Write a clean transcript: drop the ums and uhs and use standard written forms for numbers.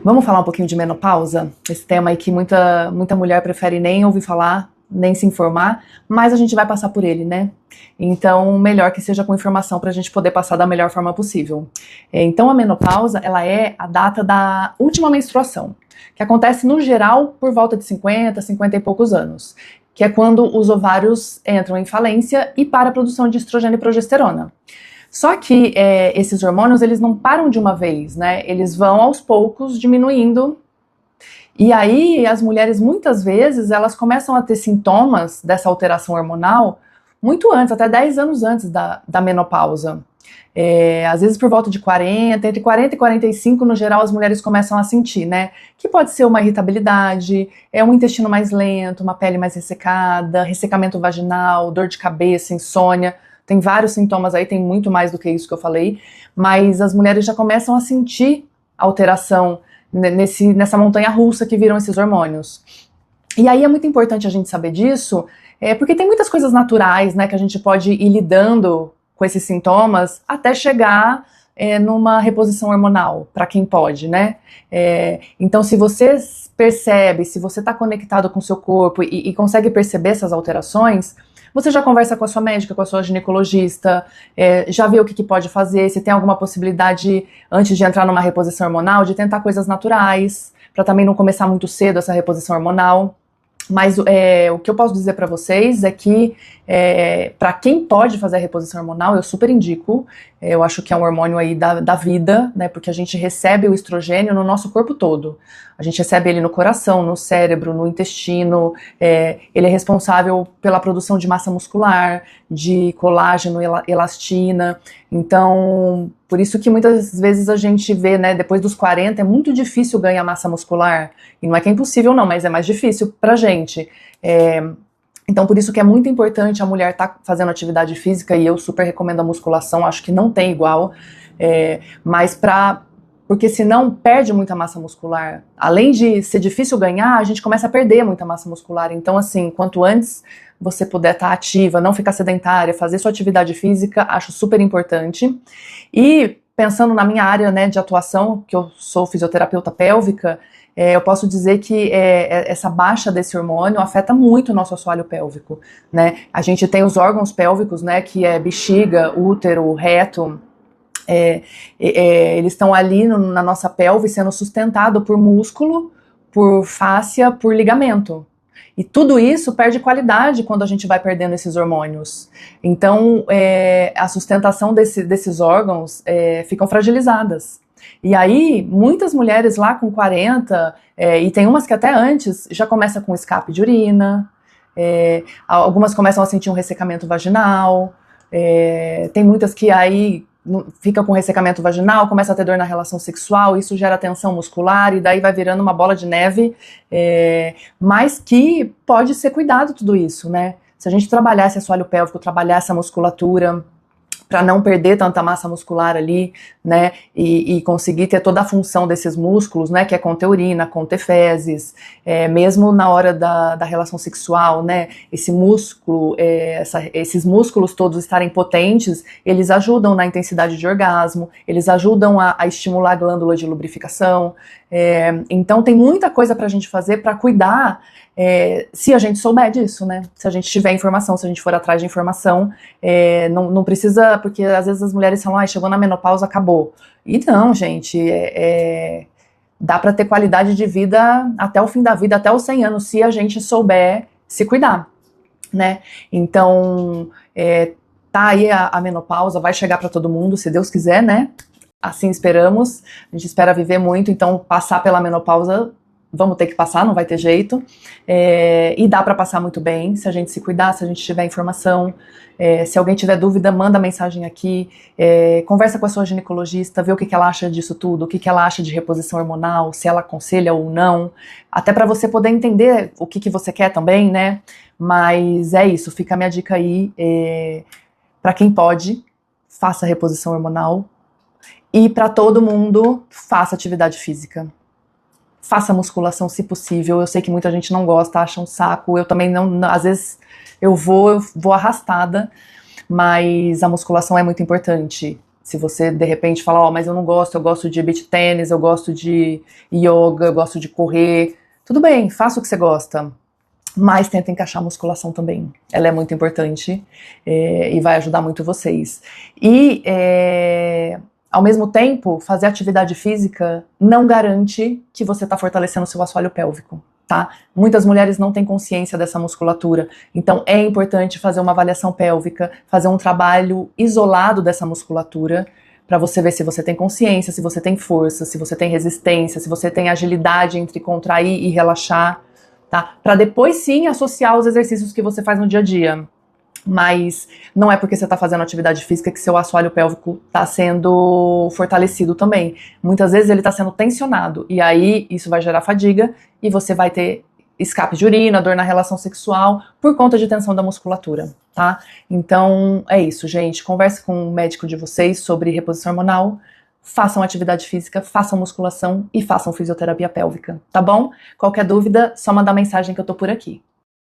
Vamos falar um pouquinho de menopausa? Esse tema aí que muita mulher prefere nem ouvir falar, nem se informar, mas a gente vai passar por ele, né? Então, melhor que seja com informação para a gente poder passar da melhor forma possível. Então, a menopausa, ela é a data da última menstruação, que acontece, no geral, por volta de 50 e poucos anos, que é quando os ovários entram em falência e para a produção de estrogênio e progesterona. Só que esses hormônios, eles não param de uma vez, né? Eles vão aos poucos diminuindo. E aí, as mulheres, muitas vezes, elas começam a ter sintomas dessa alteração hormonal muito antes, até 10 anos antes da menopausa. Às vezes por volta de 40, entre 40 e 45, no geral, as mulheres começam a sentir, né? Que pode ser uma irritabilidade, um intestino mais lento, uma pele mais ressecada, ressecamento vaginal, dor de cabeça, insônia. Tem vários sintomas aí, tem muito mais do que isso que eu falei, mas as mulheres já começam a sentir alteração nessa montanha russa que viram esses hormônios. E aí é muito importante a gente saber disso, porque tem muitas coisas naturais, né, que a gente pode ir lidando com esses sintomas até chegar numa reposição hormonal, para quem pode, né? Então, se você percebe, se você está conectado com o seu corpo e consegue perceber essas alterações, você já conversa com a sua médica, com a sua ginecologista, já vê o que pode fazer, se tem alguma possibilidade, antes de entrar numa reposição hormonal, de tentar coisas naturais, para também não começar muito cedo essa reposição hormonal. Mas o que eu posso dizer para vocês é que, para quem pode fazer a reposição hormonal, eu super indico. Eu acho que é um hormônio aí da vida, né? Porque a gente recebe o estrogênio no nosso corpo todo. A gente recebe ele no coração, no cérebro, no intestino. Ele é responsável pela produção de massa muscular, de colágeno, elastina. Então, por isso que muitas vezes a gente vê, né, depois dos 40, é muito difícil ganhar massa muscular. E não é que é impossível não, mas é mais difícil pra gente. Então, por isso que é muito importante a mulher estar fazendo atividade física, e eu super recomendo a musculação, acho que não tem igual, porque senão perde muita massa muscular. Além de ser difícil ganhar, a gente começa a perder muita massa muscular. Então, assim, quanto antes você puder estar ativa, não ficar sedentária, fazer sua atividade física, acho super importante. E pensando na minha área, né, de atuação, que eu sou fisioterapeuta pélvica, eu posso dizer que essa baixa desse hormônio afeta muito o nosso assoalho pélvico, né? A gente tem os órgãos pélvicos, né, que é bexiga, útero, reto. Eles estão ali na nossa pelve sendo sustentado por músculo, por fáscia, por ligamento. E tudo isso perde qualidade quando a gente vai perdendo esses hormônios. Então, a sustentação desses órgãos ficam fragilizadas. E aí, muitas mulheres lá com 40, e tem umas que até antes, já começa com escape de urina, algumas começam a sentir um ressecamento vaginal, tem muitas que aí fica com ressecamento vaginal, começa a ter dor na relação sexual, isso gera tensão muscular, e daí vai virando uma bola de neve, mas que pode ser cuidado tudo isso, né? Se a gente trabalhar esse assoalho pélvico, trabalhar essa musculatura, para não perder tanta massa muscular ali, né, e conseguir ter toda a função desses músculos, né, que é conter urina, conter fezes, mesmo na hora da relação sexual, né, esse músculo, esses músculos todos estarem potentes, eles ajudam na intensidade de orgasmo, eles ajudam a estimular a glândula de lubrificação, então tem muita coisa pra gente fazer para cuidar, se a gente souber disso, né, se a gente tiver informação, se a gente for atrás de informação, não precisa, porque às vezes as mulheres falam, chegou na menopausa, acabou. E não, gente, dá para ter qualidade de vida até o fim da vida, até os 100 anos, se a gente souber se cuidar, né? Então, tá aí a menopausa, vai chegar para todo mundo, se Deus quiser, né? Assim esperamos, a gente espera viver muito, então passar pela menopausa, vamos ter que passar, não vai ter jeito, e dá para passar muito bem, se a gente se cuidar, se a gente tiver informação, se alguém tiver dúvida, manda mensagem aqui, conversa com a sua ginecologista, vê o que ela acha disso tudo, o que ela acha de reposição hormonal, se ela aconselha ou não, até para você poder entender o que você quer também, né, mas é isso, fica a minha dica aí, para quem pode, faça reposição hormonal, e para todo mundo, faça atividade física. Faça musculação se possível, eu sei que muita gente não gosta, acha um saco, eu também não, às vezes eu vou arrastada, mas a musculação é muito importante. Se você, de repente, falar, mas eu não gosto, eu gosto de beach tênis, eu gosto de yoga, eu gosto de correr, tudo bem, faça o que você gosta, mas tenta encaixar a musculação também. Ela é muito importante e vai ajudar muito vocês. E, ao mesmo tempo, fazer atividade física não garante que você está fortalecendo o seu assoalho pélvico. Tá? Muitas mulheres não têm consciência dessa musculatura, então é importante fazer uma avaliação pélvica, fazer um trabalho isolado dessa musculatura, para você ver se você tem consciência, se você tem força, se você tem resistência, se você tem agilidade entre contrair e relaxar, tá? Para depois sim associar os exercícios que você faz no dia a dia. Mas não é porque você está fazendo atividade física que seu assoalho pélvico está sendo fortalecido também. Muitas vezes ele está sendo tensionado, e aí isso vai gerar fadiga, e você vai ter escape de urina, dor na relação sexual, por conta de tensão da musculatura, tá? Então é isso, gente. Converse com o médico de vocês sobre reposição hormonal, façam atividade física, façam musculação e façam fisioterapia pélvica, tá bom? Qualquer dúvida, só mandar mensagem que eu tô por aqui.